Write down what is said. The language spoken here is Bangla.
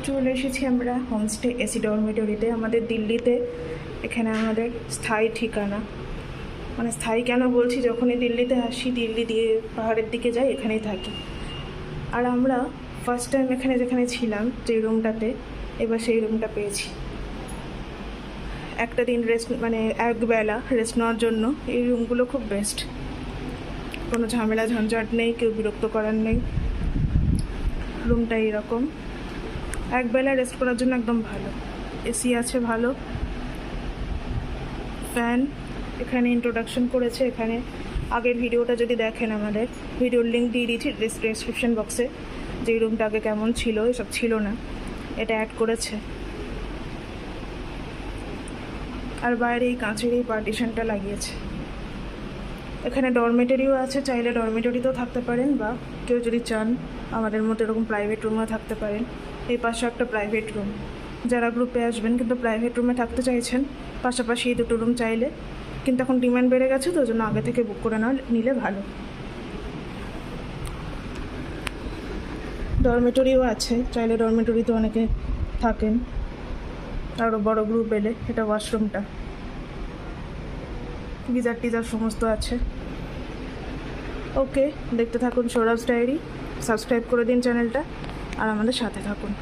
চলে এসেছি আমরা হোমস্টে এসি ডরমিটরিতে। আমাদের দিল্লিতে এখানে আমাদের স্থায়ী ঠিকানা। মানে স্থায়ী কেন বলছি, যখনই দিল্লিতে আসি, দিল্লি দিয়ে পাহাড়ের দিকে যাই, এখানেই থাকি। আর আমরা ফার্স্ট টাইম এখানে যেখানে ছিলাম, যে রুমটাতে, এবার সেই রুমটা পেয়েছি। একটা দিন রেস্ট, মানে একবেলা রেস্ট নেওয়ার জন্য এই রুমগুলো খুব বেস্ট। কোনো ঝামেলা ঝঞ্ঝাট নেই, কেউ বিরক্ত করার নেই। রুমটা এইরকম, একবেলা রেস্ট করার জন্য একদম ভালো। এসি আছে ভালো, ফ্যান। এখানে ইন্ট্রোডাকশন করেছে, এখানে আগের ভিডিওটা যদি দেখেন, আমাদের ভিডিওর লিঙ্ক দিয়ে দিয়েছি ডেসক্রিপশন বক্সে। যে রুমটা আগে কেমন ছিল, এসব ছিল না, এটা অ্যাড করেছে। আর বাইরে এই কাঁচের এই পার্টিশনটা লাগিয়েছে। এখানে ডরমেটরিও আছে, চাইলে ডরমেটরিতেও থাকতে পারেন, বা কেউ যদি চান আমাদের মতো এরকম প্রাইভেট রুমেও থাকতে পারেন। এই পাশে একটা প্রাইভেট রুম, যারা গ্রুপে আসবেন কিন্তু প্রাইভেট রুমে থাকতে চাইছেন, পাশাপাশি এই দুটো রুম চাইলে, কিন্তু এখন ডিমান্ড বেড়ে গেছে, তো ওই জন্য আগে থেকে বুক করে নিলে ভালো। ডরমেটরিও আছে, চাইলে ডরমেটরিতে অনেকে থাকেন, আরও বড় গ্রুপ এলে। এটা ওয়াশরুমটা, গিজার টিজার সমস্ত আছে। ওকে, দেখতে থাকুন সৌরভস ডায়েরি। সাবস্ক্রাইব করে দিন চ্যানেলটা, আর আমাদের সাথে থাকুন।